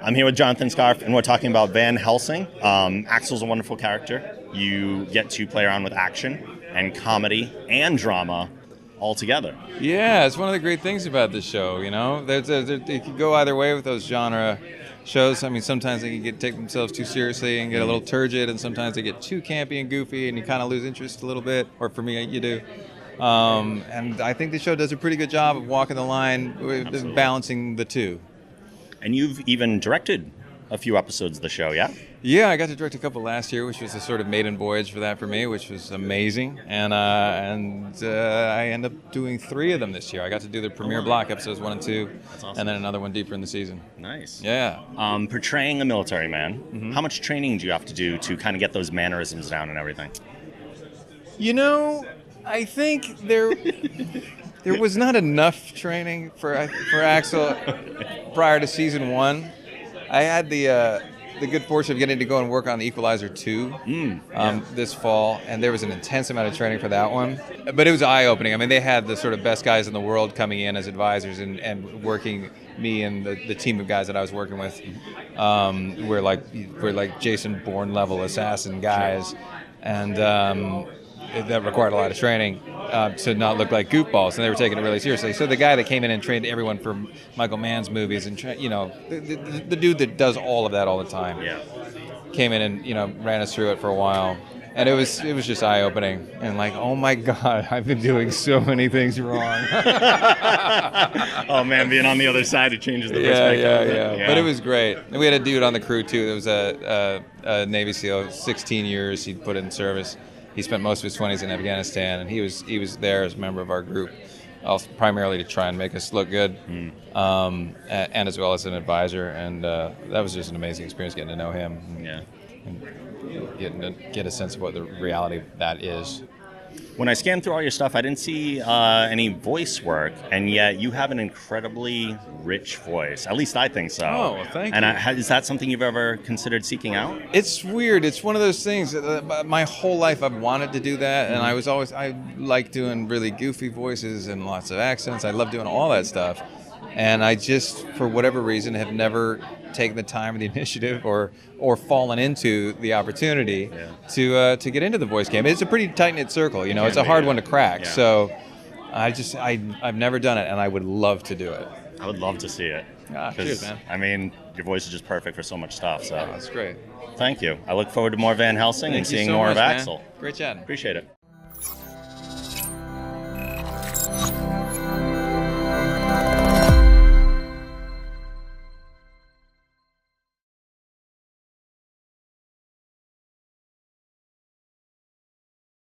I'm here with Jonathan Scarfe, and we're talking about Van Helsing. Axel's a wonderful character. You get to play around with action and comedy and drama all together. Yeah, it's one of the great things about this show, you know. It could go either way with those genre shows. I mean, sometimes they can take themselves too seriously and get a little turgid, and sometimes they get too campy and goofy, and you kind of lose interest a little bit, or for me, you do. And I think the show does a pretty good job of walking the line, with balancing the two. And you've even directed a few episodes of the show, yeah? Yeah, I got to direct a couple last year, which was a sort of maiden voyage for me, which was amazing. And I ended up doing 3 of them this year. I got to do the premiere block, episodes 1 and 2, That's awesome. and then another one deeper in the season. Nice. Yeah. Portraying a military man, how much training do you have to do to kind of get those mannerisms down and everything? You know, I think there was not enough training for Axel prior to season 1. I had the good fortune of getting to go and work on The Equalizer 2 this fall, and there was an intense amount of training for that one. But it was eye-opening. I mean, they had the sort of best guys in the world coming in as advisors and working me and the team of guys that I was working with. We're like Jason Bourne level assassin guys, and that required a lot of training to not look like goofballs, and they were taking it really seriously. So the guy that came in and trained everyone for Michael Mann's movies, and the dude that does all of that all the time, came in and ran us through it for a while, and it was just eye opening, and like, oh my God, I've been doing so many things wrong. Oh man, being on the other side, it changes the perspective. Yeah. But it was great. And we had a dude on the crew too. There was a Navy SEAL, 16 years he'd put in service. He spent most of his 20s in Afghanistan, and he was there as a member of our group, also primarily to try and make us look good, and as well as an advisor. And that was just an amazing experience getting to know him, and getting to get a sense of what the reality of that is. When I scanned through all your stuff, I didn't see any voice work, and yet you have an incredibly rich voice. At least I think so. Oh, thank you. And is that something you've ever considered seeking out? It's weird. It's one of those things. My whole life I've wanted to do that, and I like doing really goofy voices and lots of accents. I love doing all that stuff. And I just, for whatever reason, have never taken the time or the initiative or fallen into the opportunity to get into the voice game. It's a pretty tight-knit circle, It's a hard one to crack. Yeah. So I've never done it, and I would love to do it. I would love to see it. Cheers, man. I mean, your voice is just perfect for so much stuff. So that's great. Thank you. I look forward to more Van Helsing and seeing so more much, of man. Axel. Great chatting. Appreciate it.